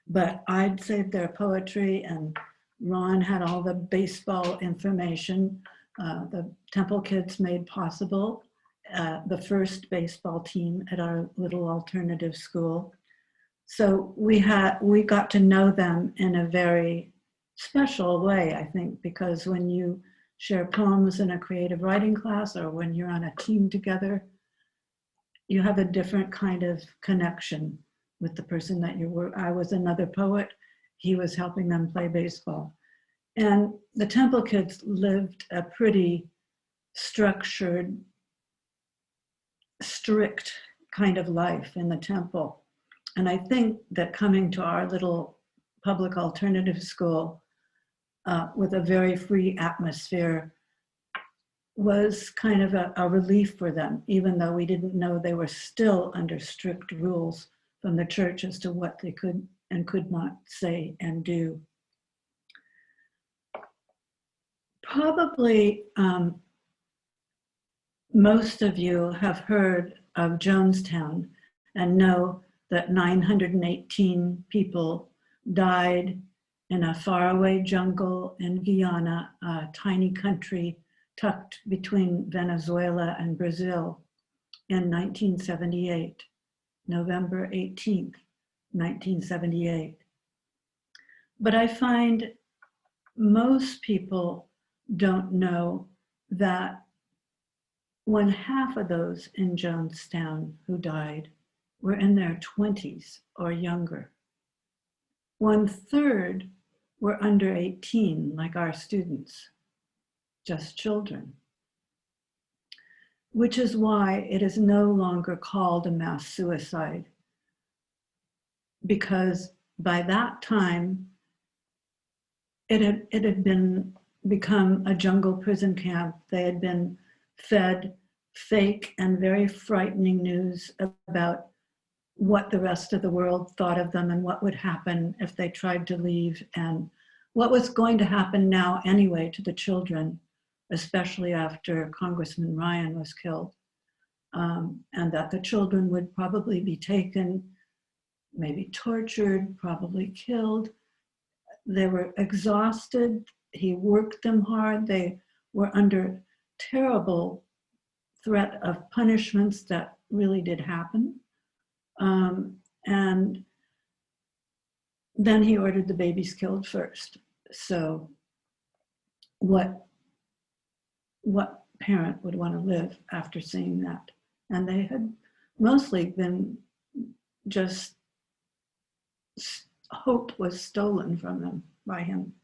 but I'd saved their poetry, and Ron had all the baseball information. The Temple kids made possible the first baseball team at our little alternative school. So we got to know them in a very special way, I think, because when you share poems in a creative writing class or when you're on a team together, you have a different kind of connection with the person that you were. I was another poet. He was helping them play baseball. And the Temple kids lived a pretty structured, strict kind of life in the Temple. And I think that coming to our little public alternative school with a very free atmosphere was kind of a relief for them, even though we didn't know they were still under strict rules from the church as to what they could and could not say and do. Probably most of you have heard of Jonestown and know that 918 people died in a faraway jungle in Guyana, a tiny country tucked between Venezuela and Brazil in 1978, November 18th, 1978. But I find most people don't know that 1/2 of those in Jonestown who died were in their 20s or younger. 1/3 were under 18, like our students, just children, which is why it is no longer called a mass suicide, because by that time, it had become a jungle prison camp. They had been fed fake and very frightening news about what the rest of the world thought of them and what would happen if they tried to leave, and what was going to happen now anyway to the children, especially after Congressman Ryan was killed, and that the children would probably be taken, maybe tortured, probably killed. They were exhausted. He worked them hard. They were under terrible threat of punishments that really did happen. And then he ordered the babies killed first. So what parent would want to live after seeing that? And they had mostly been just, hope was stolen from them by him.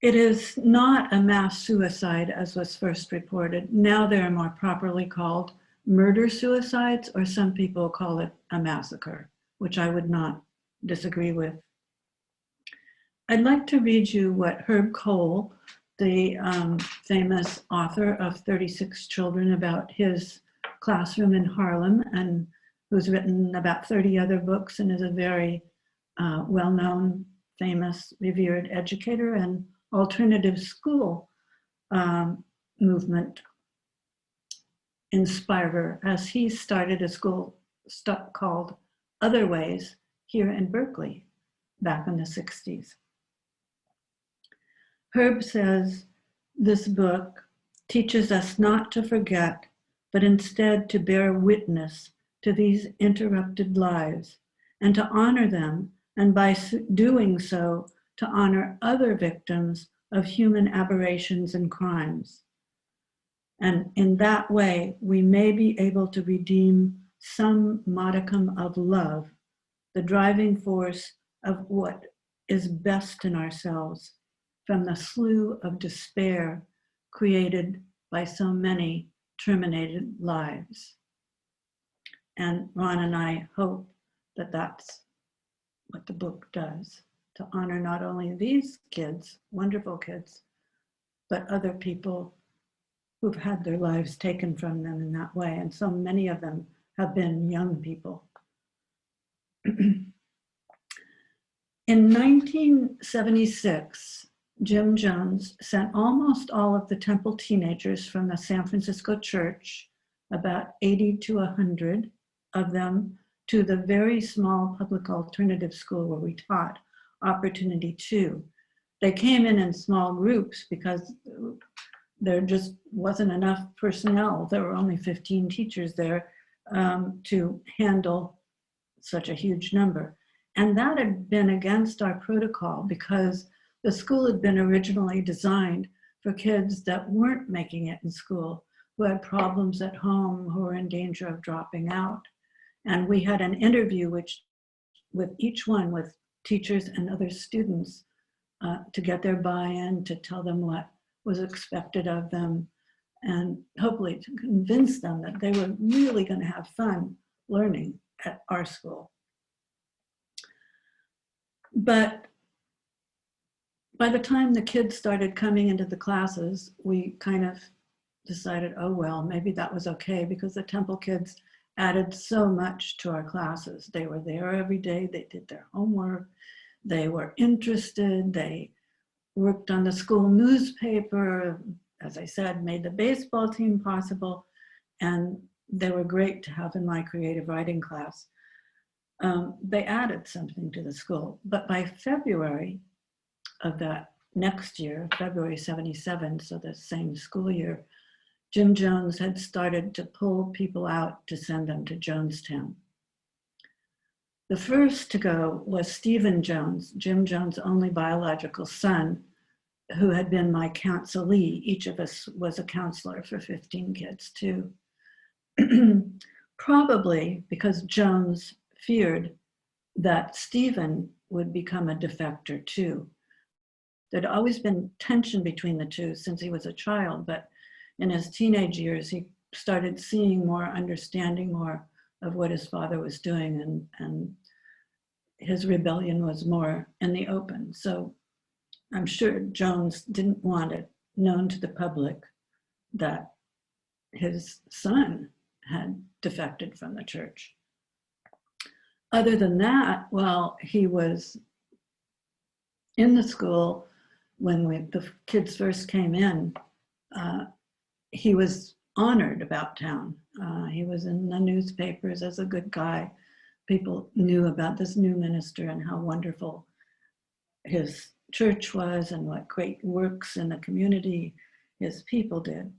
It is not a mass suicide as was first reported. Now they are more properly called murder suicides, or some people call it a massacre, which I would not disagree with. I'd like to read you what Herb Cole, the famous author of 36 Children, about his classroom in Harlem, and who's written about 30 other books and is a very well-known, famous, revered educator and alternative school movement inspirer, as he started a school called Other Ways here in Berkeley back in the 60s. Herb says, this book teaches us not to forget, but instead to bear witness to these interrupted lives and to honor them, and by doing so, to honor other victims of human aberrations and crimes. And in that way, we may be able to redeem some modicum of love, the driving force of what is best in ourselves, from the slough of despair created by so many terminated lives. And Ron and I hope that that's what the book does, to honor not only these kids, wonderful kids, but other people who've had their lives taken from them in that way. And so many of them have been young people. In 1976, Jim Jones sent almost all of the Temple teenagers from the San Francisco church about 80 to 100 of them to the very small public alternative school where we taught, Opportunity 2. They came in small groups because there just wasn't enough personnel. There were only 15 teachers there to handle such a huge number. And that had been against our protocol because the school had been originally designed for kids that weren't making it in school, who had problems at home, who were in danger of dropping out. And we had an interview with each one, with teachers and other students, to get their buy-in, to tell them what was expected of them, and hopefully to convince them that they were really going to have fun learning at our school. But by the time the kids started coming into the classes, we kind of decided, oh, well, maybe that was okay, because the Temple kids added so much to our classes. They were there every day. They did their homework. They were interested. They worked on the school newspaper, as I said, made the baseball team possible. And they were great to have in my creative writing class. They added something to the school. But by February of that next year, February 77, so the same school year, Jim Jones had started to pull people out to send them to Jonestown. The first to go was Stephen Jones, Jim Jones' only biological son, who had been my counselee. Each of us was a counselor for 15 kids too. Probably because Jones feared that Stephen would become a defector too. There'd always been tension between the two since he was a child, but in his teenage years, he started seeing more, understanding more of what his father was doing, and his rebellion was more in the open. So I'm sure Jones didn't want it known to the public that his son had defected from the church. Other than that, well, he was in the school when the kids first came in. He was honored about town. He was in the newspapers as a good guy. People knew about this new minister and how wonderful his church was and what great works in the community his people did.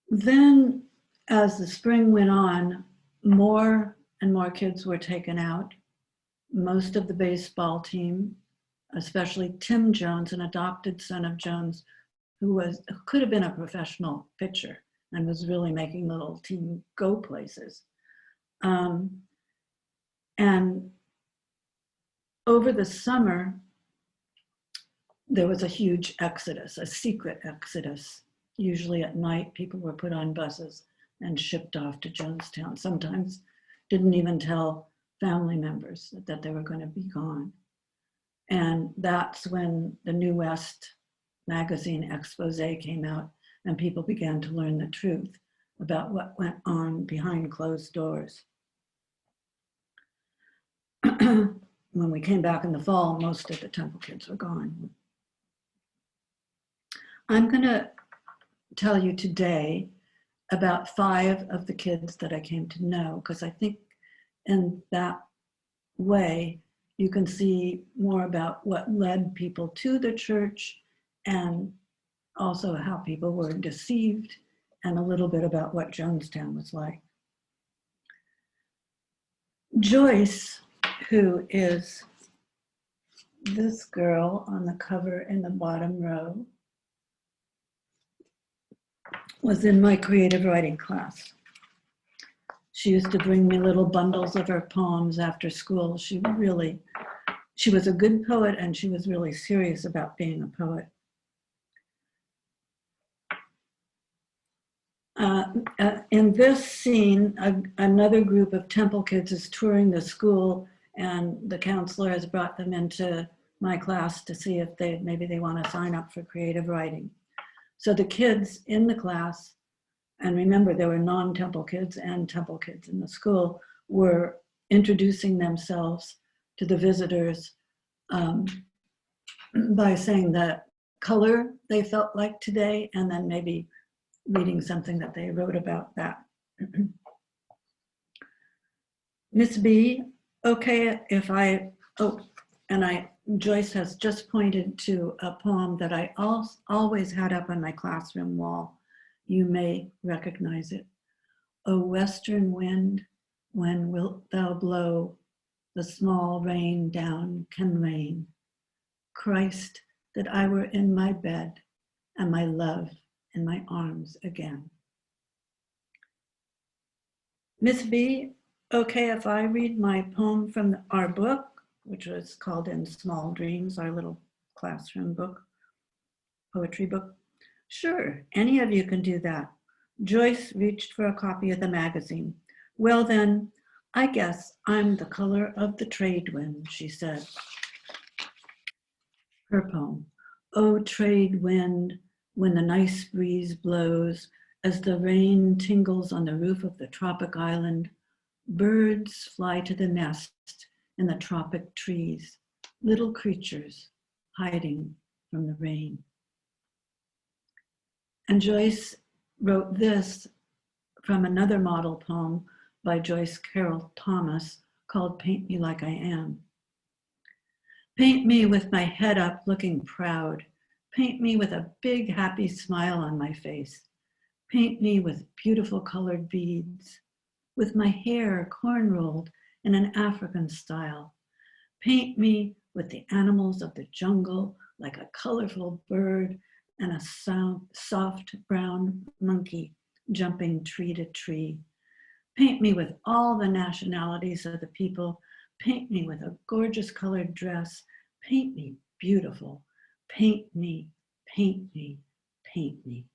Then, as the spring went on, more and more kids were taken out. Most of the baseball team, especially Tim Jones, an adopted son of Jones, who could have been a professional pitcher and was really making the little team go places. And over the summer, there was a huge exodus, a secret exodus. Usually at night, people were put on buses and shipped off to Jonestown. Sometimes didn't even tell family members that they were going to be gone. And that's when the New West magazine expose came out and people began to learn the truth about what went on behind closed doors. When we came back in the fall, most of the Temple kids were gone. I'm going to tell you today about 5 of the kids that I came to know, because I think in that way you can see more about what led people to the church and also how people were deceived, and a little bit about what Jonestown was like. Joyce, who is this girl on the cover in the bottom row, was in my creative writing class. She used to bring me little bundles of her poems after school. She was a good poet, and she was really serious about being a poet. In this scene, another group of Temple kids is touring the school, and the counselor has brought them into my class to see if maybe they want to sign up for creative writing. So the kids in the class, and remember there were non-Temple kids and Temple kids in the school, were introducing themselves to the visitors by saying the color they felt like today, and then maybe reading something that they wrote about that. Miss B, okay if I, Joyce has just pointed to a poem that I always had up on my classroom wall. You may recognize it. O western wind, when wilt thou blow? The small rain down can rain. Christ, that I were in my bed and my love in my arms again. Miss B, okay if I read my poem from our book, which was called In Small Dreams, our little classroom book, poetry book? Sure, any of you can do that. Joyce reached for a copy of the magazine. Well then, I guess I'm the color of the trade wind, she said. Her poem. Oh, trade wind, when the nice breeze blows, as the rain tingles on the roof of the tropic island, birds fly to the nest in the tropic trees, little creatures hiding from the rain. And Joyce wrote this from another model poem by Joyce Carol Thomas called Paint Me Like I Am. Paint me with my head up looking proud. Paint me with a big happy smile on my face. Paint me with beautiful colored beads, with my hair corn-rolled in an African style. Paint me with the animals of the jungle like a colorful bird and a soft brown monkey jumping tree to tree. Paint me with all the nationalities of the people. Paint me with a gorgeous colored dress. Paint me beautiful. Paint me, paint me, paint me.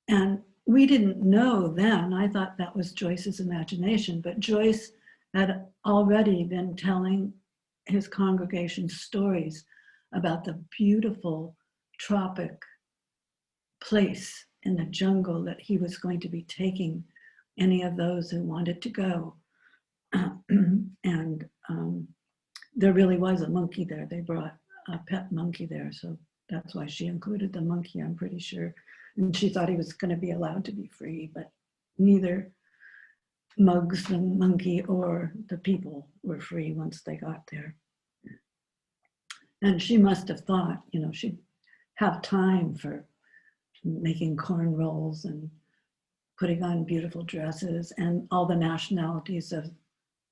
And we didn't know then, I thought that was Joyce's imagination, but Joyce had already been telling his congregation stories about the beautiful tropic place in the jungle that he was going to be taking any of those who wanted to go. And there really was a monkey there. They brought a pet monkey there, so that's why she included the monkey, I'm pretty sure. And she thought he was going to be allowed to be free, but neither Muggs, the monkey, or the people were free once they got there. And she must have thought, you know, she'd have time for making corn rolls and putting on beautiful dresses, and all the nationalities of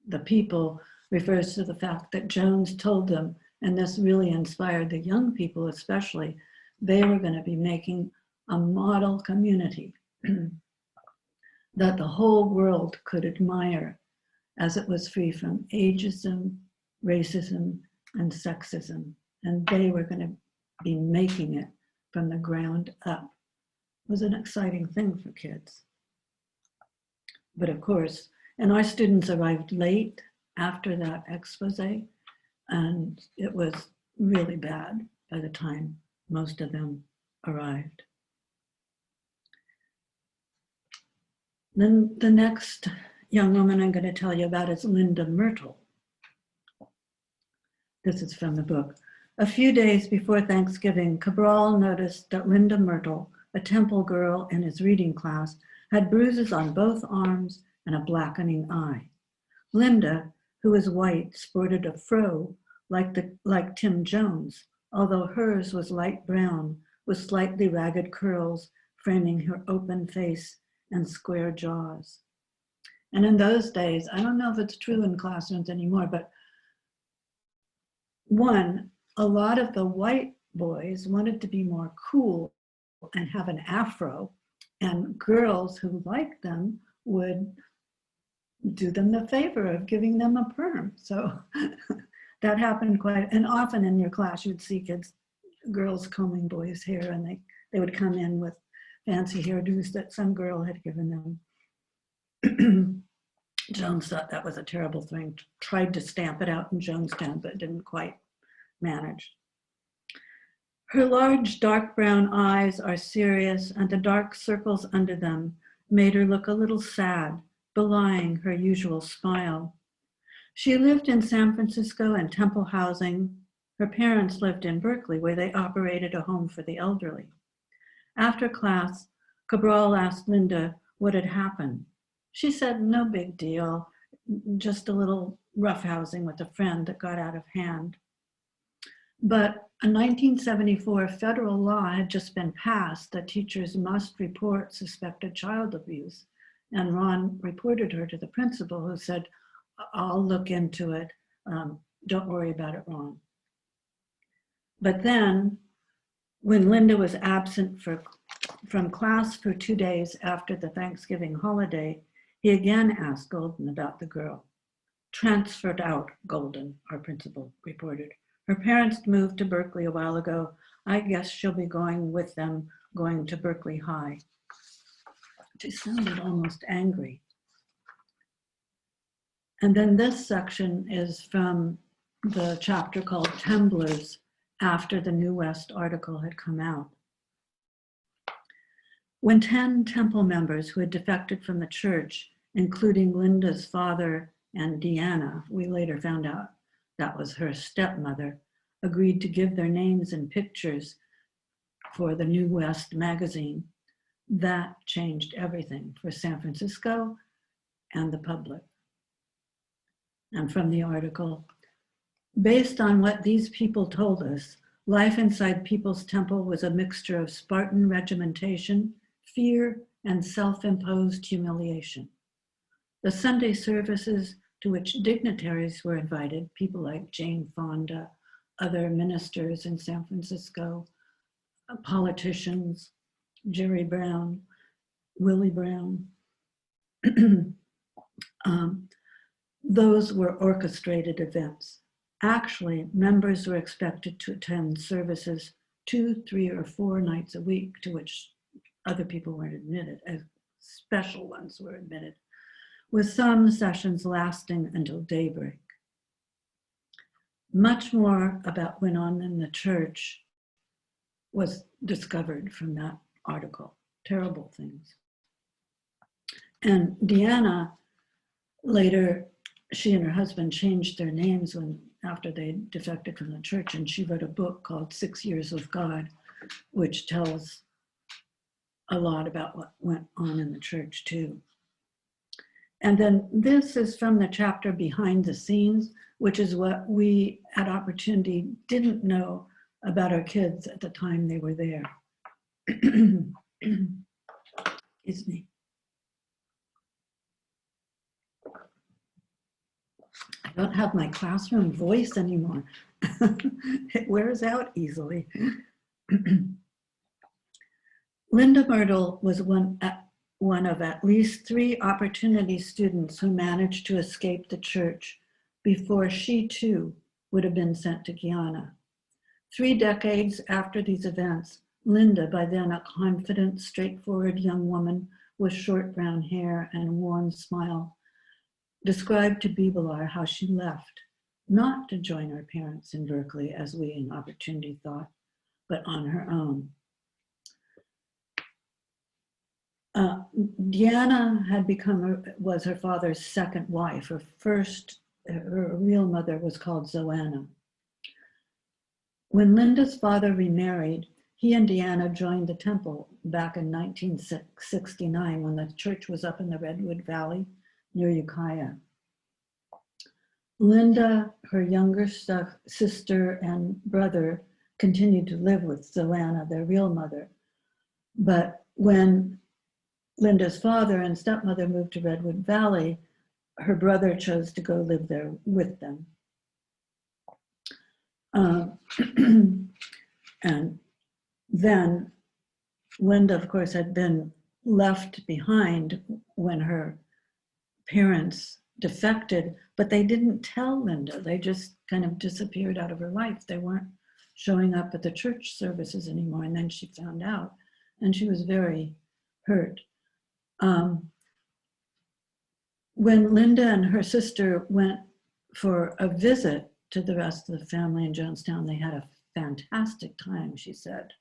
the people refers to the fact that Jones told them, and this really inspired the young people especially, they were going to be making a model community that the whole world could admire, as it was free from ageism, racism, and sexism. And they were going to be making it from the ground up. It was an exciting thing for kids. But of course, and our students arrived late after that expose, and it was really bad by the time most of them arrived. Then the next young woman I'm going to tell you about is Linda Myrtle. This is from the book. A few days before Thanksgiving, Cabral noticed that Linda Myrtle, a Temple girl in his reading class, had bruises on both arms and a blackening eye. Linda, who was white, sported a fro like Tim Jones, although hers was light brown with slightly ragged curls framing her open face and square jaws. And in those days, I don't know if it's true in classrooms anymore, but a lot of the white boys wanted to be more cool and have an afro, and girls who liked them would do them the favor of giving them a perm. So that happened quite, and often in your class you'd see girls combing boys' hair, and they would come in with fancy hairdos that some girl had given them. Jones thought that was a terrible thing, tried to stamp it out in Jonestown, but didn't quite manage. Her large dark brown eyes are serious, and the dark circles under them made her look a little sad, belying her usual smile. She lived in San Francisco in Temple housing. Her parents lived in Berkeley, where they operated a home for the elderly. After class, Cabral asked Linda what had happened. She said, no big deal, just a little roughhousing with a friend that got out of hand. But a 1974 federal law had just been passed that teachers must report suspected child abuse. And Ron reported her to the principal, who said, I'll look into it. Don't worry about it, Ron. But then, when Linda was absent from class for 2 days after the Thanksgiving holiday, he again asked Golden about the girl. Transferred out, Golden, our principal reported. Her parents moved to Berkeley a while ago. I guess she'll be going with them, going to Berkeley High. She sounded almost angry. And then this section is from the chapter called Temblers, after the New West article had come out. When 10 temple members who had defected from the church, including Linda's father and Deanna, we later found out that was her stepmother, agreed to give their names and pictures for the New West magazine, that changed everything for San Francisco and the public. And from the article, based on what these people told us, life inside People's Temple was a mixture of Spartan regimentation, fear, and self-imposed humiliation. The Sunday services to which dignitaries were invited, people like Jane Fonda, other ministers in San Francisco, politicians, Jerry Brown, Willie Brown, those were orchestrated events. Actually, members were expected to attend services 2, 3, or 4 nights a week, to which other people weren't admitted, as special ones were admitted, with some sessions lasting until daybreak. Much more about what went on in the church was discovered from that article, terrible things. And Deanna, later, she and her husband changed their names after they defected from the church, and she wrote a book called 6 Years with God, which tells a lot about what went on in the church too. And then this is from the chapter Behind the Scenes, which is what we at Opportunity didn't know about our kids at the time they were there. Excuse me. I don't have my classroom voice anymore. It wears out easily. Linda Myrtle was one of at least 3 Opportunity students who managed to escape the church before she too would have been sent to Guyana. 3 decades after these events, Linda, by then a confident, straightforward young woman with short brown hair and a warm smile, described to Bebelaar how she left, not to join her parents in Berkeley, as we in Opportunity thought, but on her own. Deanna was her father's second wife. Her real mother was called Zoanna. When Linda's father remarried, he and Deanna joined the temple back in 1969 when the church was up in the Redwood Valley near Ukiah. Linda, her younger sister and brother continued to live with Zoanna, their real mother. But when Linda's father and stepmother moved to Redwood Valley, her brother chose to go live there with them. And then Linda, of course, had been left behind when her parents defected, but they didn't tell Linda. They just kind of disappeared out of her life. They weren't showing up at the church services anymore. And then she found out, and she was very hurt. When Linda and her sister went for a visit to the rest of the family in Jonestown, they had a fantastic time, she said.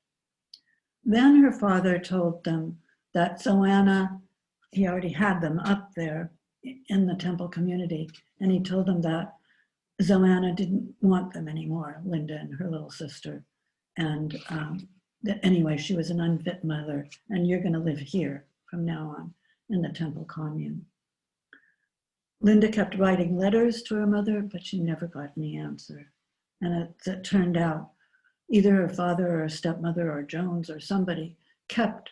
Then her father told them that Zoanna, he already had them up there in the temple community, and he told them that Zoanna didn't want them anymore, Linda and her little sister. And that anyway, she was an unfit mother, and you're going to live here from now on in the temple commune. Linda kept writing letters to her mother, but she never got any answer. And it turned out either her father or her stepmother or Jones or somebody kept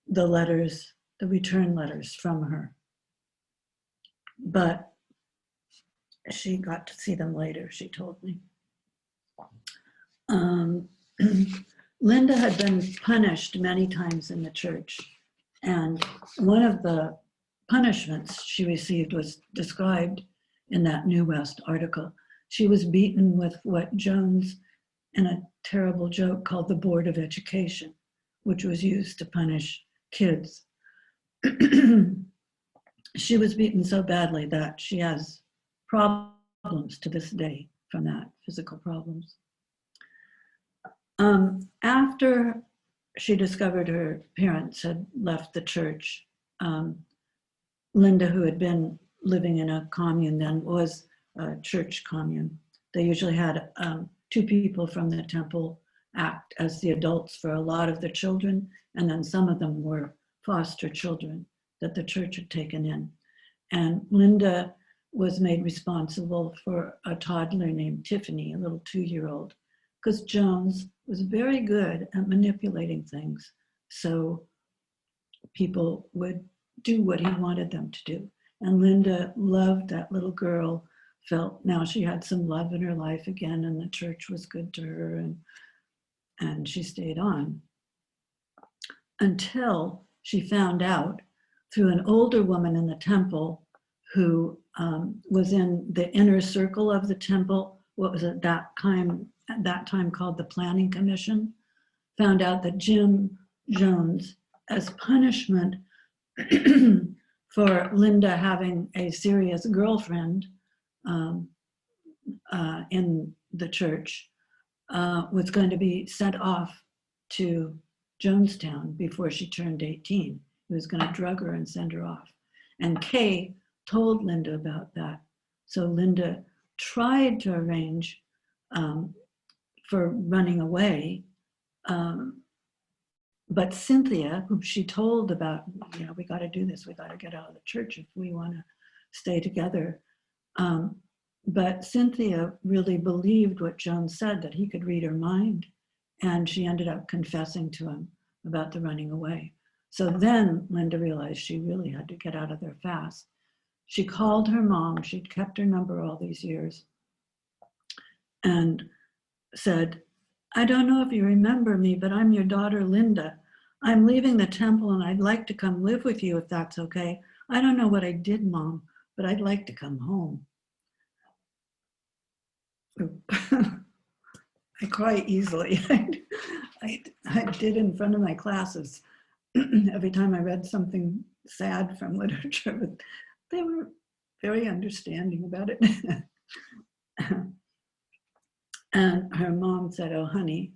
the letters, the return letters from her. But she got to see them later, she told me. Linda had been punished many times in the church, and one of the punishments she received was described in that New West article. She was beaten with what Jones, in a terrible joke, called the Board of Education, which was used to punish kids. She was beaten so badly that she has problems to this day from that, physical problems. After she discovered her parents had left the church, Linda, who had been living in a commune then, was a church commune. They usually had 2 people from the temple act as the adults for a lot of the children, and then some of them were foster children that the church had taken in. And Linda was made responsible for a toddler named Tiffany, a little 2-year-old, because Jones was very good at manipulating things, so people would do what he wanted them to do. And Linda loved that little girl, felt now she had some love in her life again, and the church was good to her, and she stayed on. Until she found out through an older woman in the temple who was in the inner circle of the temple, what was at that time called the Planning Commission, found out that Jim Jones, as punishment for Linda having a serious girlfriend in the church, was going to be sent off to Jonestown before she turned 18. He was going to drug her and send her off. And Kay told Linda about that. So Linda tried to arrange for running away, but Cynthia, whom she told about, we got to do this, we got to get out of the church if we want to stay together. But Cynthia really believed what Jones said, that he could read her mind, and she ended up confessing to him about the running away. So then Linda realized she really had to get out of there fast. She called her mom, she'd kept her number all these years, and said, I don't know if you remember me, but I'm your daughter, Linda. I'm leaving the temple and I'd like to come live with you if that's okay. I don't know what I did, Mom, but I'd like to come home. I cry easily. I did in front of my classes. Every time I read something sad from literature, but they were very understanding about it. And her mom said, oh, honey,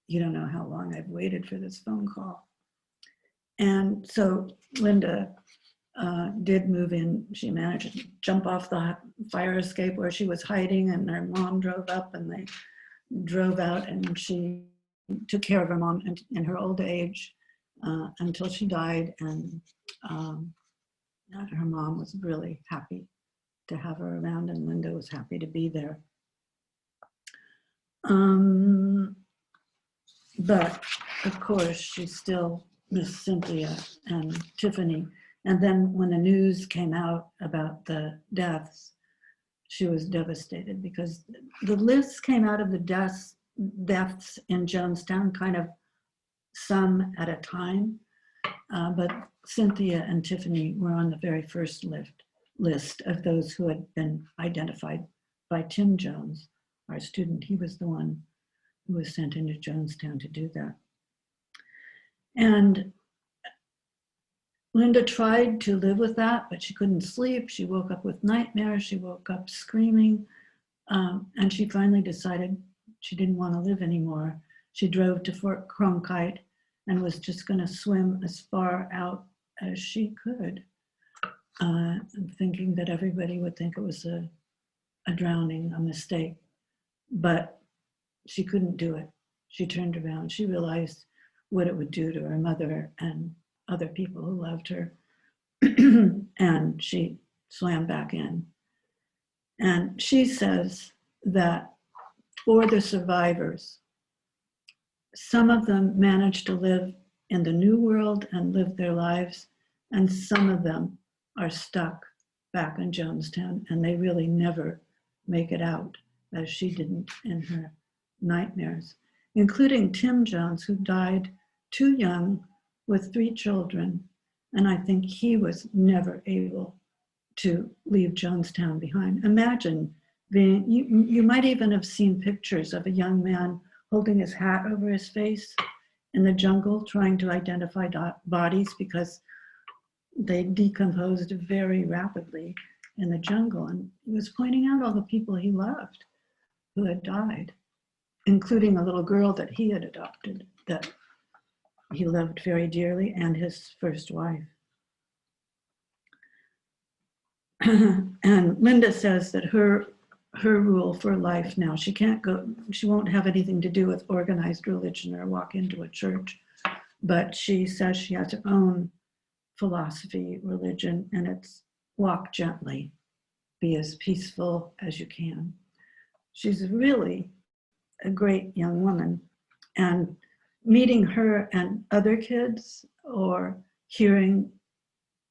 you don't know how long I've waited for this phone call. And so Linda did move in. She managed to jump off the fire escape where she was hiding, and her mom drove up and they drove out, and she took care of her mom in her old age until she died. And her mom was really happy to have her around, and Linda was happy to be there. But of course, she still missed Cynthia and Tiffany. And then when the news came out about the deaths, she was devastated, because the list came out of the deaths in Jonestown, kind of some at a time. But Cynthia and Tiffany were on the very first list of those who had been identified by Tim Jones, our student. He was the one who was sent into Jonestown to do that. And Linda tried to live with that, but she couldn't sleep. She woke up with nightmares. She woke up screaming. And she finally decided she didn't want to live anymore. She drove to Fort Cronkite and was just going to swim as far out as she could, thinking that everybody would think it was a drowning, a mistake. But she couldn't do it. She turned around. She realized what it would do to her mother and other people who loved her. And she swam back in. And she says that for the survivors, some of them managed to live in the New World and live their lives, and some of them are stuck back in Jonestown, and they really never make it out, as she didn't in her nightmares, including Tim Jones, who died too young with 3 children, and I think he was never able to leave Jonestown behind. Imagine being, you might even have seen pictures of a young man holding his hat over his face in the jungle trying to identify bodies because they decomposed very rapidly in the jungle. And he was pointing out all the people he loved who had died, including a little girl that he had adopted that he loved very dearly, and his first wife. And Linda says that her rule for life now, she won't have anything to do with organized religion or walk into a church, but she says she has her own philosophy, religion, and it's walk gently, be as peaceful as you can. She's really a great young woman, and meeting her and other kids or hearing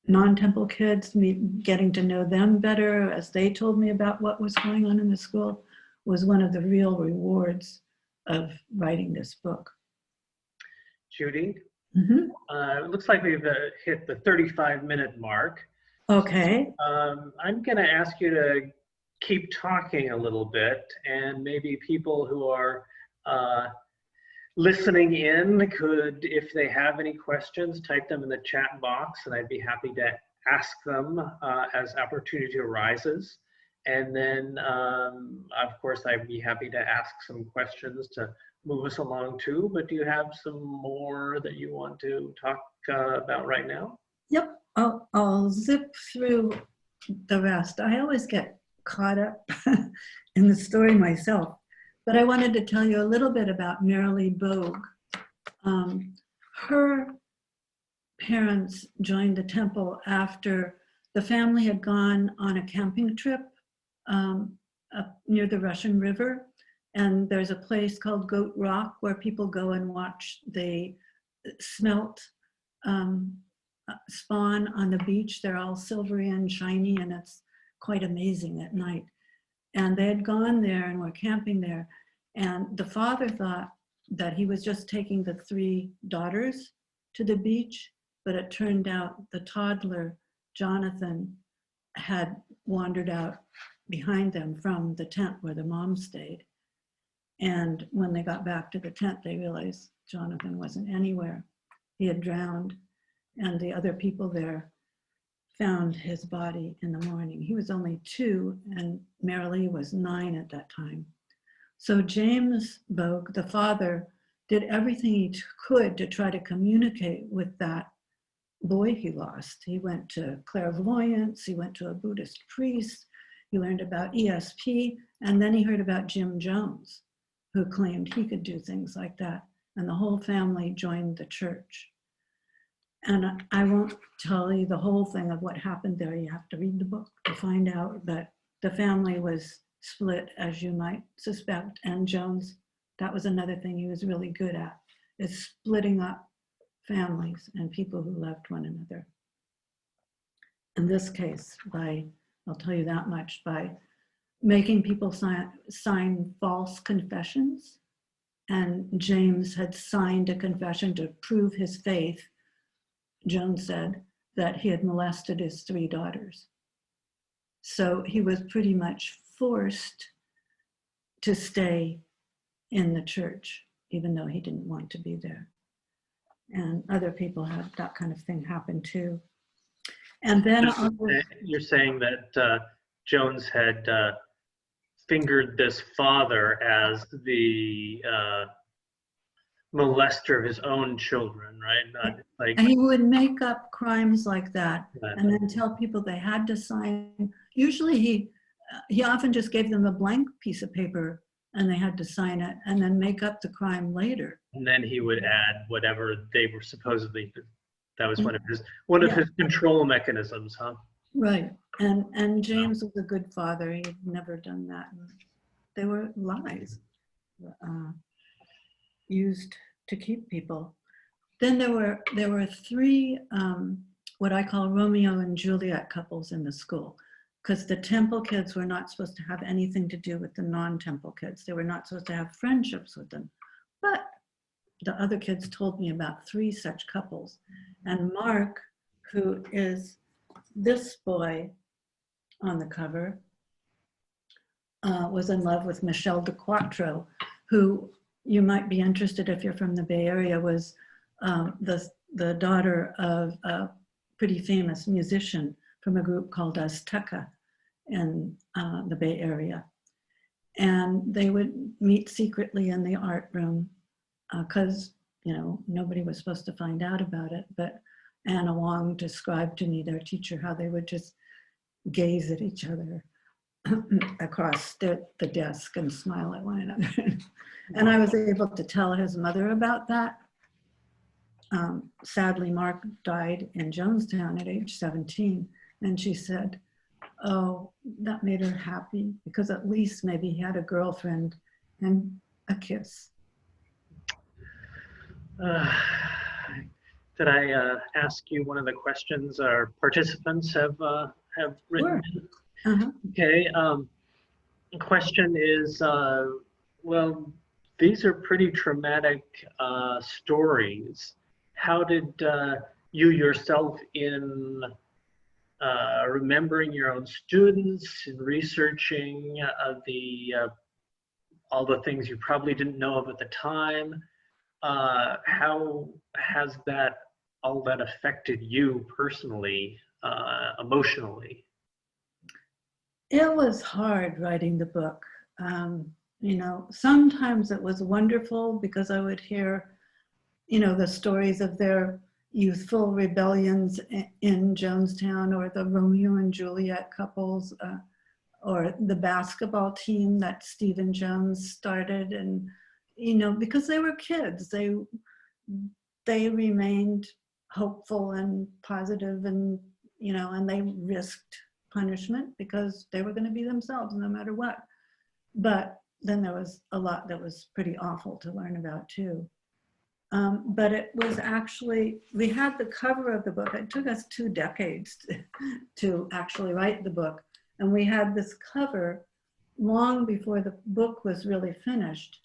non-temple kids, getting to know them better as they told me about what was going on in the school, was one of the real rewards of writing this book. Judy, it looks like we've hit the 35-minute mark. Okay. I'm going to ask you to keep talking a little bit, and maybe people who are listening in could, if they have any questions, type them in the chat box, and I'd be happy to ask them as opportunity arises. And then, of course, I'd be happy to ask some questions to move us along too. But do you have some more that you want to talk about right now? Yep, I'll zip through the rest. I always get caught up in the story myself. But I wanted to tell you a little bit about Myrtle Bogue. Her parents joined the temple after the family had gone on a camping trip up near the Russian River. And there's a place called Goat Rock where people go and watch the smelt spawn on the beach. They're all silvery and shiny, and it's quite amazing at night. And they had gone there and were camping there. And the father thought that he was just taking the 3 daughters to the beach, but it turned out the toddler, Jonathan, had wandered out behind them from the tent where the mom stayed. And when they got back to the tent, they realized Jonathan wasn't anywhere. He had drowned, and the other people there found his body in the morning. He was only 2, and Myrtle was 9 at that time. So James Bogue, the father, did everything he could to try to communicate with that boy he lost. He went to clairvoyance, he went to a Buddhist priest, he learned about ESP, and then he heard about Jim Jones, who claimed he could do things like that. And the whole family joined the church. And I won't tell you the whole thing of what happened there. You have to read the book to find out that the family was split, as you might suspect. And Jones, that was another thing he was really good at, is splitting up families and people who loved one another. In this case, I'll tell you that much, by making people sign false confessions. And James had signed a confession to prove his faith. Jones said that he had molested his 3 daughters. So he was pretty much forced to stay in the church, even though he didn't want to be there. And other people had that kind of thing happen too. And then you're saying that Jones had fingered this father as the molester of his own children, right? Not like, and he would make up crimes like that and then tell people they had to sign. Usually he often just gave them a blank piece of paper and they had to sign it and then make up the crime later. And then he would add whatever they were supposedly, that was one of his Yeah. control mechanisms, huh? Right. And James was a good father. He had never done that. They were lies used to keep people. Then there were three what I call Romeo and Juliet couples in the school, because the Temple kids were not supposed to have anything to do with the non-Temple kids. They were not supposed to have friendships with them. But the other kids told me about three such couples. And Mark, who is this boy on the cover, was in love with Michelle DeQuattro, who you might be interested if you're from the Bay Area, was the daughter of a pretty famous musician from a group called Azteca in the Bay Area. And they would meet secretly in the art room because, nobody was supposed to find out about it. But Anna Wong described to me, their teacher, how they would just gaze at each other across the desk and smile at one another. And I was able to tell his mother about that. Sadly, Mark died in Jonestown at age 17. And she said, oh, that made her happy because at least maybe he had a girlfriend and a kiss. Did I ask you one of the questions our participants have written? Sure. Okay. The question is, well, these are pretty traumatic stories. How did you yourself, in remembering your own students and researching all the things you probably didn't know of at the time, how has all that affected you personally, emotionally? It was hard writing the book. Sometimes it was wonderful because I would hear, the stories of their youthful rebellions in Jonestown, or the Romeo and Juliet couples, or the basketball team that Stephen Jones started. And, because they were kids, they remained hopeful and positive, and, and they risked punishment because they were going to be themselves no matter what. But then there was a lot that was pretty awful to learn about too. But it was actually, we had the cover of the book. It took us 2 decades to actually write the book. And we had this cover long before the book was really finished.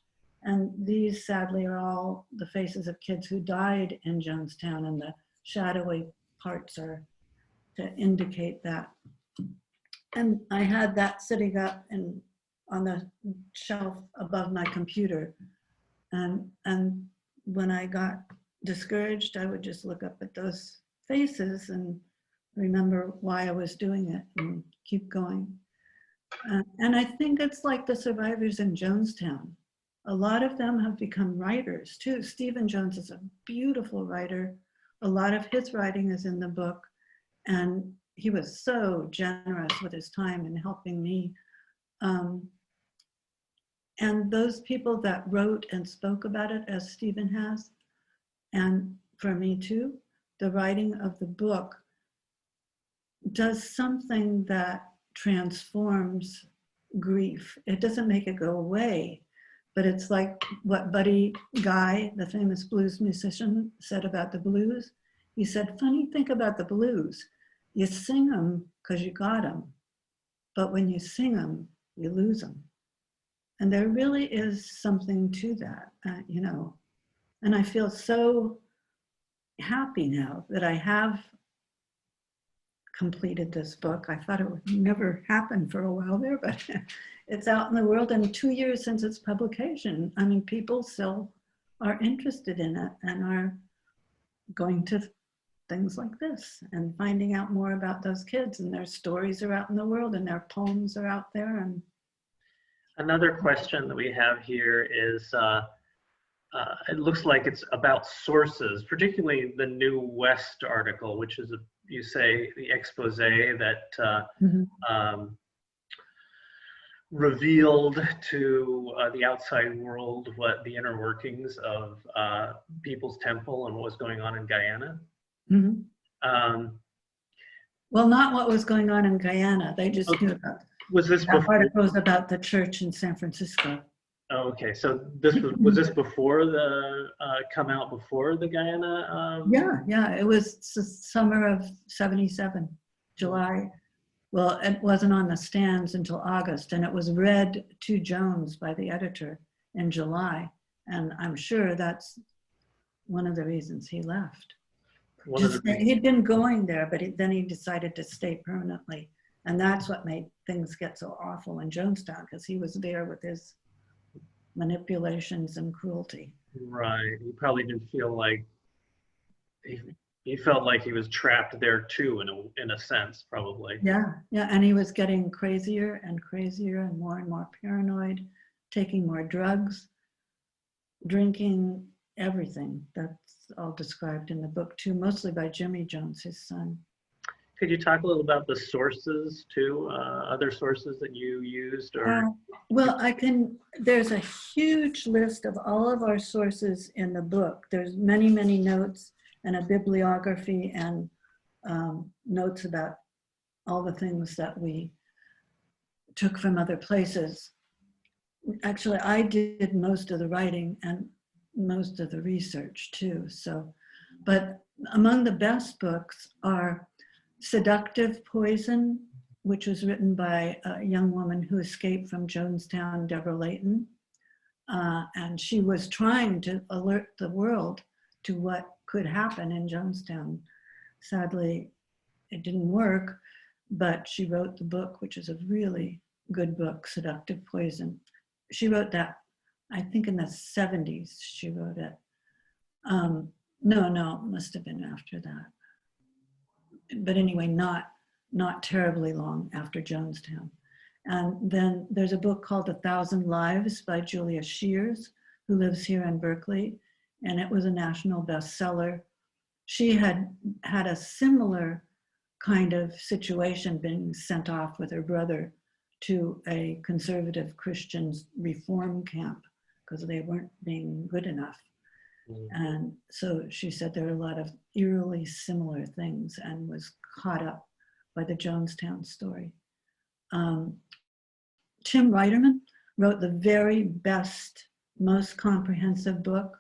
And these sadly are all the faces of kids who died in Jonestown, and the shadowy parts are to indicate that. And I had that sitting up on the shelf above my computer. And when I got discouraged, I would just look up at those faces and remember why I was doing it and keep going. And I think it's like the survivors in Jonestown. A lot of them have become writers too. Stephen Jones is a beautiful writer. A lot of his writing is in the book. And he was so generous with his time in helping me. And those people that wrote and spoke about it, as Stephen has, and for me too, the writing of the book does something that transforms grief. It doesn't make it go away, but it's like what Buddy Guy, the famous blues musician, said about the blues. He said, funny thing about the blues, you sing them because you got them, but when you sing them, you lose them. And there really is something to that, and I feel so happy now that I have completed this book. I thought it would never happen for a while there, but it's out in the world, and 2 years since its publication. I mean, people still are interested in it and are going to things like this and finding out more about those kids, and their stories are out in the world and their poems are out there. And another question that we have here is, it looks like it's about sources, particularly the New West article, which is, you say, the expose that revealed to the outside world what the inner workings of People's Temple and what was going on in Guyana. Mm-hmm. Um, Well, not what was going on in Guyana. They just okay. knew about Was this before? articles about the church in San Francisco. Oh, okay, so this was this before the come out before the Guyana? Yeah, it was summer of '77, July. Well, it wasn't on the stands until August, and it was read to Jones by the editor in July. And I'm sure that's one of the reasons he left. He'd been going there, but then he decided to stay permanently. And that's what made things get so awful in Jonestown, because he was there with his manipulations and cruelty. Right. He probably didn't feel like he felt like he was trapped there too, in a sense, probably. Yeah, and he was getting crazier and crazier and more paranoid, taking more drugs, drinking, everything. That's all described in the book too, mostly by Jimmy Jones, his son. Could you talk a little about the sources too, other sources that you used? Or well, there's a huge list of all of our sources in the book. There's many notes and a bibliography and notes about all the things that we took from other places. Actually, I did most of the writing and most of the research too. But among the best books are Seductive Poison, which was written by a young woman who escaped from Jonestown, Deborah Layton. And she was trying to alert the world to what could happen in Jonestown. Sadly, it didn't work, but she wrote the book, which is a really good book, Seductive Poison. She wrote that, I think in the 70s, she wrote it. No, it must have been after that. But anyway, not terribly long after Jonestown. And then there's a book called 1,000 Lives by Julia Shears, who lives here in Berkeley, and it was a national bestseller. She had a similar kind of situation, being sent off with her brother to a conservative Christian reform camp because they weren't being good enough. And so she said there were a lot of eerily similar things and was caught up by the Jonestown story. Tim Reiterman wrote the very best, most comprehensive book,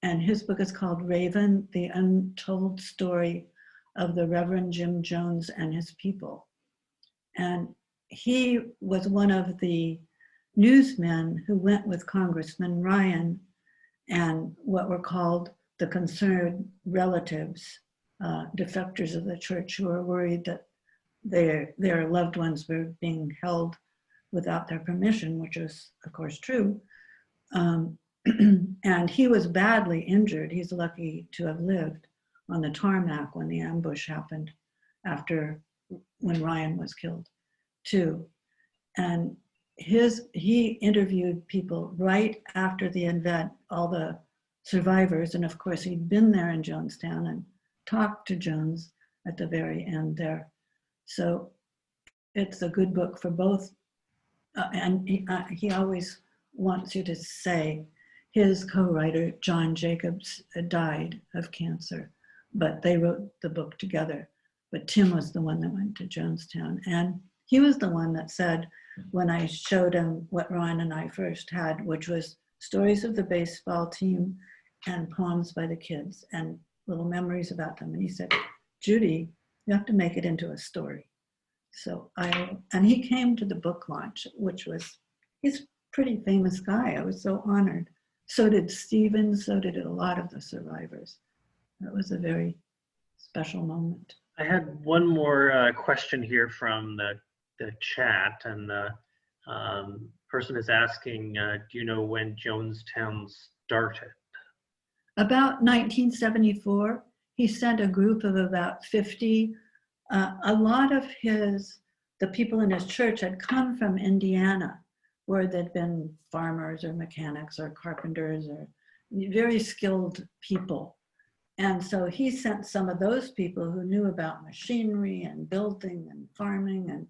and his book is called Raven, The Untold Story of the Reverend Jim Jones and His People. And he was one of the newsmen who went with Congressman Ryan and what were called the concerned relatives, defectors of the church who were worried that their loved ones were being held without their permission, which is, of course, true. And he was badly injured. He's lucky to have lived on the tarmac when the ambush happened when Ryan was killed, too. And he interviewed people right after the event, all the survivors, and of course he'd been there in Jonestown and talked to Jones at the very end there. So it's a good book for both. And he always wants you to say his co-writer, John Jacobs, died of cancer, but they wrote the book together. But Tim was the one that went to Jonestown. And he was the one that said, when I showed him what Ron and I first had, which was stories of the baseball team and poems by the kids and little memories about them. And he said, Judy, you have to make it into a story. So and he came to the book launch, he's a pretty famous guy. I was so honored. So did Stephen, so did a lot of the survivors. That was a very special moment. I had one more question here from the chat, and the person is asking, do you know when Jonestown started? About 1974, he sent a group of about 50. A lot of the people in his church had come from Indiana, where they'd been farmers or mechanics or carpenters or very skilled people. And so he sent some of those people who knew about machinery and building and farming and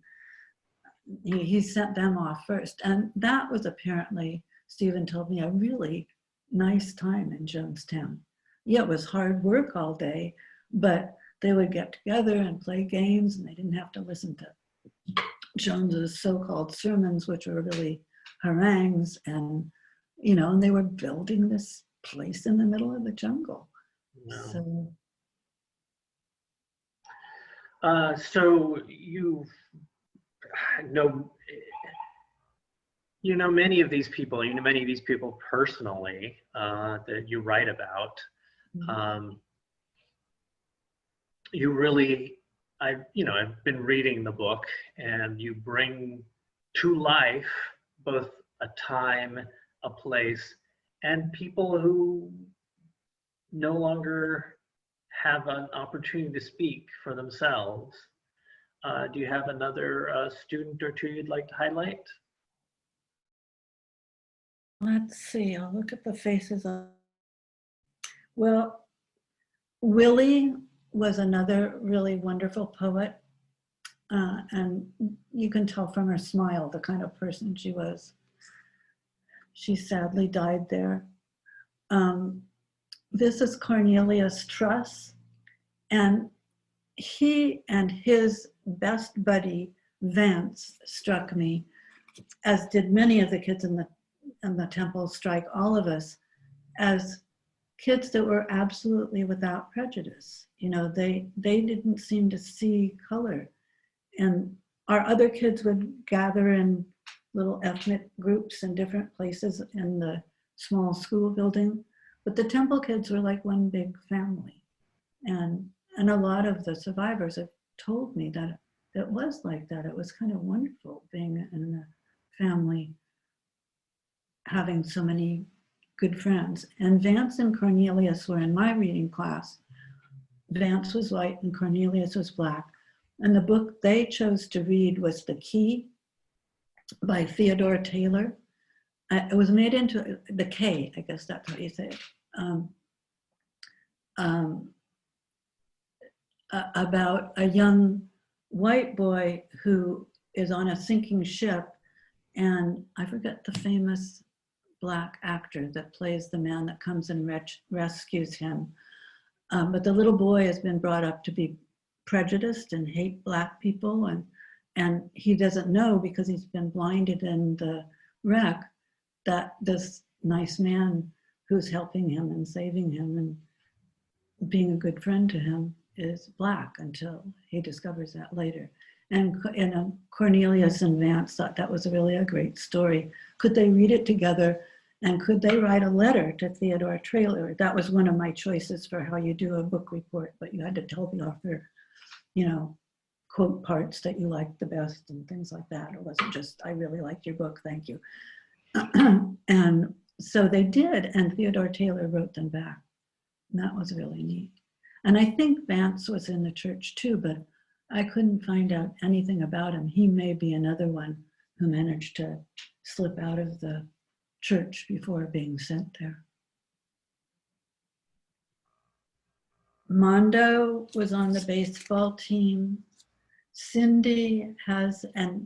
he sent them off first. And that was apparently, Stephen told me, a really nice time in Jonestown. Yeah, it was hard work all day, but they would get together and play games, and they didn't have to listen to Jones's so-called sermons, which were really harangues, and and they were building this place in the middle of the jungle. No. So So you know many of these people. You know many of these people personally that you write about. You really, I've been reading the book, and you bring to life both a time, a place, and people who no longer have an opportunity to speak for themselves. Do you have another student or two you'd like to highlight? let's see, I'll look at the faces. Well, Willie was another really wonderful poet. And you can tell from her smile the kind of person she was. She sadly died there. This is Cornelius Truss, and he and his best buddy, Vance, struck me, as did many of the kids in the temple strike all of us, as kids that were absolutely without prejudice. They didn't seem to see color. And our other kids would gather in little ethnic groups in different places in the small school building. But the temple kids were like one big family. And a lot of the survivors have told me that it was like that. It was kind of wonderful being in a family, having so many good friends. And Vance and Cornelius were in my reading class. Vance was white and Cornelius was black. And the book they chose to read was The Key by Theodore Taylor. It was made into The K, I guess that's how you say it, about a young white boy who is on a sinking ship, and I forget the famous Black actor that plays the man that comes and rescues him. But the little boy has been brought up to be prejudiced and hate Black people, and he doesn't know, because he's been blinded in the wreck, that this nice man who's helping him and saving him and being a good friend to him is Black, until he discovers that later. And Cornelius and Vance thought that was really a great story. Could they read it together, and could they write a letter to Theodore Taylor? That was one of my choices for how you do a book report, but you had to tell the author, quote parts that you liked the best and things like that. It wasn't just, I really liked your book, thank you. And so they did, and Theodore Taylor wrote them back. And that was really neat. And I think Vance was in the church too, but I couldn't find out anything about him. He may be another one who managed to slip out of the church before being sent there. Mondo was on the baseball team. Cindy has a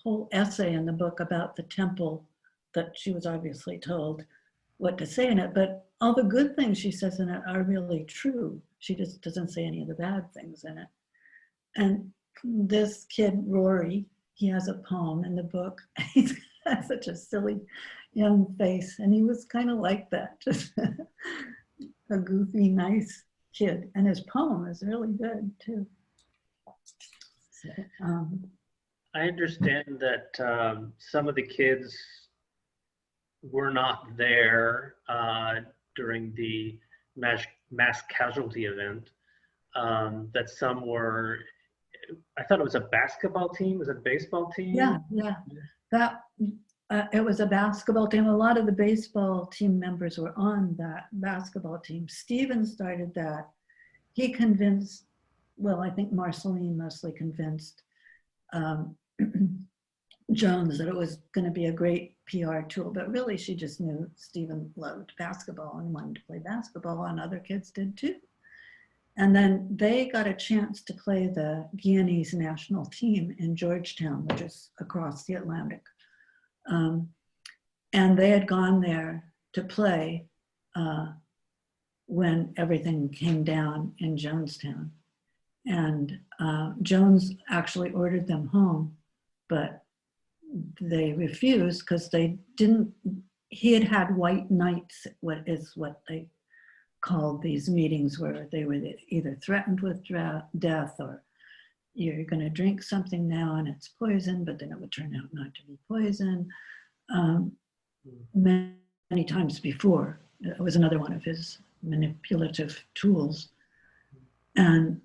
whole essay in the book about the temple that she was obviously told what to say in it, but all the good things she says in it are really true. She just doesn't say any of the bad things in it. And this kid, Rory, he has a poem in the book. He's got such a silly young face, and he was kind of like that, just a goofy, nice kid. And his poem is really good too. So, I understand that some of the kids were not there during the mass casualty event. That some were, I thought it was a basketball team. Was it a baseball team? Yeah. That it was a basketball team. A lot of the baseball team members were on that basketball team. Stephen started that. He convinced, well, I think Marceline mostly convinced Jones that it was going to be a great PR tool, but really she just knew Stephen loved basketball and wanted to play basketball, and other kids did too. And then they got a chance to play the Guyanese national team in Georgetown, which is across the Atlantic. And they had gone there to play when everything came down in Jonestown. And Jones actually ordered them home, but they refused because they didn't, he had had white nights, what they called these meetings, where they were either threatened with death, or you're going to drink something now and it's poison, but then it would turn out not to be poison. Many times before. It was another one of his manipulative tools. And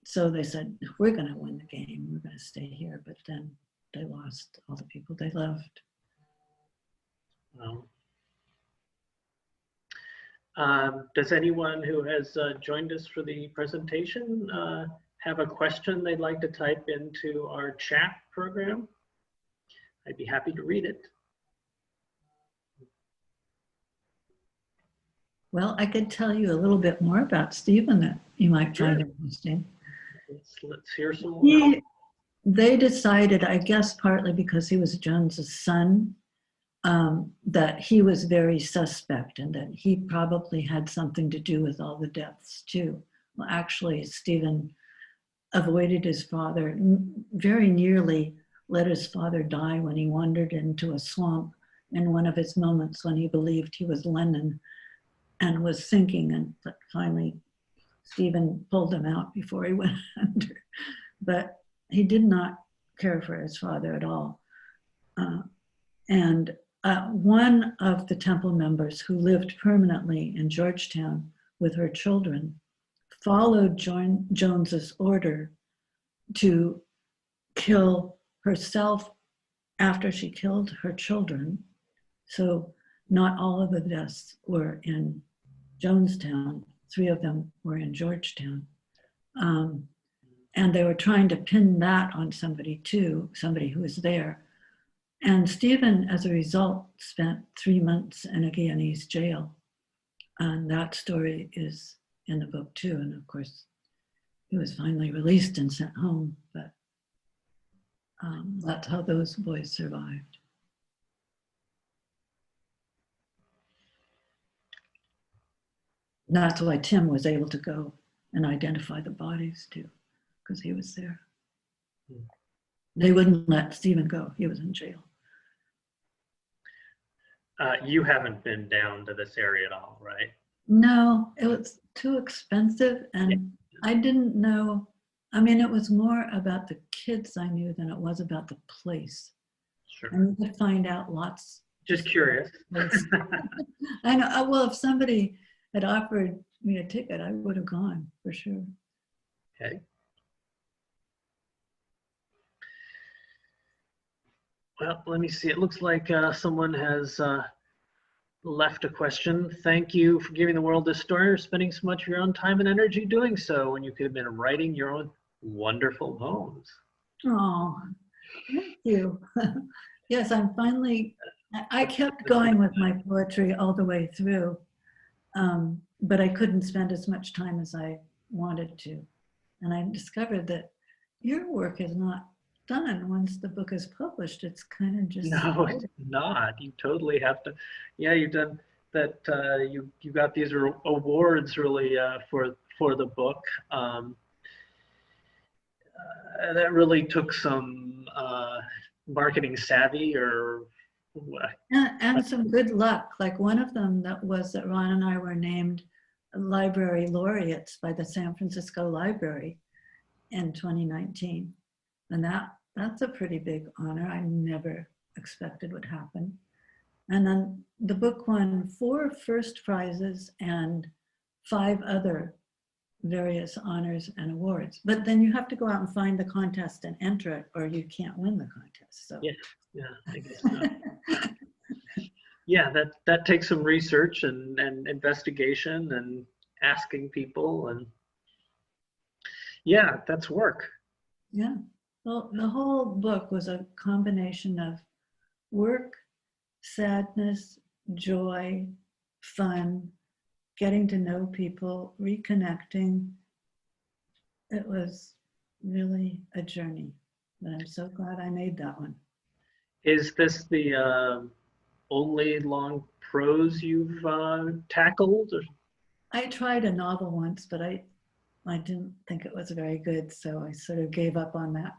so they said, we're going to win the game, we're going to stay here. But then they lost all the people they loved. Well, does anyone who has joined us for the presentation have a question they'd like to type into our chat program? I'd be happy to read it. Well, I could tell you a little bit more about Stephen that you might find interesting. Let's hear some more. They decided, I guess partly because he was Jones's son, that he was very suspect and that he probably had something to do with all the deaths too. Well, actually, Stephen avoided his father, very nearly let his father die when he wandered into a swamp in one of his moments when he believed he was Lenin and was sinking, and finally Stephen pulled him out before he went under. But he did not care for his father at all. And one of the temple members who lived permanently in Georgetown with her children followed Jones's order to kill herself after she killed her children. So not all of the deaths were in Jonestown. 3 of them were in Georgetown. And they were trying to pin that on somebody too, somebody who was there. And Stephen, as a result, spent 3 months in a Guyanese jail. And that story is in the book too. And of course, he was finally released and sent home, but that's how those boys survived. That's why Tim was able to go and identify the bodies too, because he was there. They wouldn't let Stephen go. He was in jail. You haven't been down to this area at all, right? No, it was too expensive, and I didn't know. I mean, it was more about the kids I knew than it was about the place. Sure. And you could find out lots. Just curious. I know. Well, if somebody had offered me a ticket, I would have gone for sure. Okay. Well, let me see. It looks like someone has left a question. Thank you for giving the world a story, or spending so much of your own time and energy doing so when you could have been writing your own wonderful poems. Oh, thank you. Yes, I'm finally, I kept going with my poetry all the way through, but I couldn't spend as much time as I wanted to. And I discovered that your work is not done once the book is published. It's kind of just No, it's not. You totally have to. Yeah, you've done that. You got these awards really for the book. That really took some marketing savvy, or and some good luck. Like one of them that was that Ron and I were named library laureates by the San Francisco Library in 2019, and that's a pretty big honor. I never expected would happen. And then the book won 4 first prizes and 5 other various honors and awards. But then you have to go out and find the contest and enter it, or you can't win the contest. So yeah, I guess so. Yeah, that takes some research and investigation and asking people, and yeah, that's work. Yeah. Well, the whole book was a combination of work, sadness, joy, fun, getting to know people, reconnecting, It was really a journey, but I'm so glad I made that one. Is this the only long prose you've tackled? Or? I tried a novel once, but I didn't think it was very good, so I sort of gave up on that.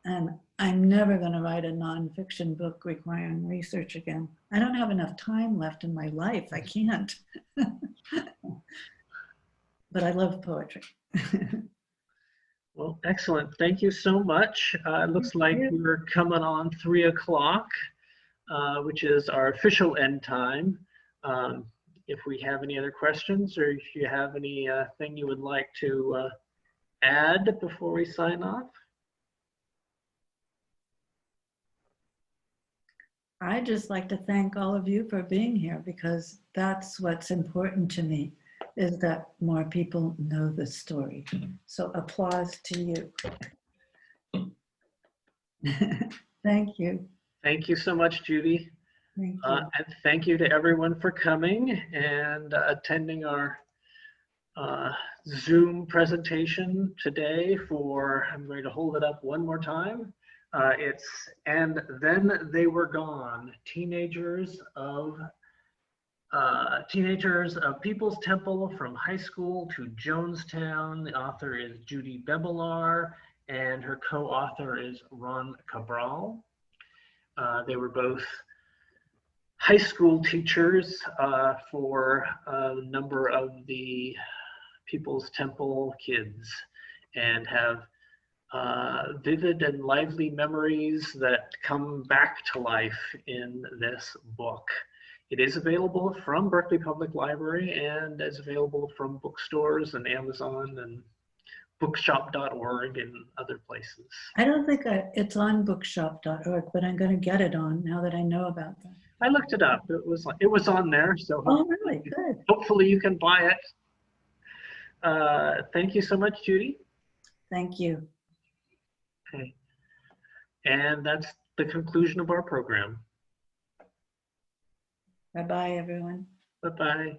And I'm never going to write a nonfiction book requiring research again. I don't have enough time left in my life. I can't. But I love poetry. Well, excellent. Thank you so much. It looks like we're coming on 3 o'clock, which is our official end time. If we have any other questions, or if you have anything you would like to add before we sign off. I'd just like to thank all of you for being here, because that's what's important to me, is that more people know the story. So applause to you. Thank you. Thank you so much, Judy. Thank you. And thank you to everyone for coming and attending our Zoom presentation today for, I'm going to hold it up one more time. It's And Then They Were Gone, Teenagers of People's Temple from High School to Jonestown. The author is Judy Bebelaar, and her co-author is Ron Cabral. They were both high school teachers for a number of the People's Temple kids, and have vivid and lively memories that come back to life in this book. It is available from Berkeley Public Library and is available from bookstores and Amazon and bookshop.org and other places. I don't think it's on bookshop.org, but I'm going to get it on now that I know about that. I looked it up. It was on there, so oh, really? Good. Hopefully you can buy it. Thank you so much, Judy. Thank you. Okay. And that's the conclusion of our program. Bye-bye, everyone. Bye-bye.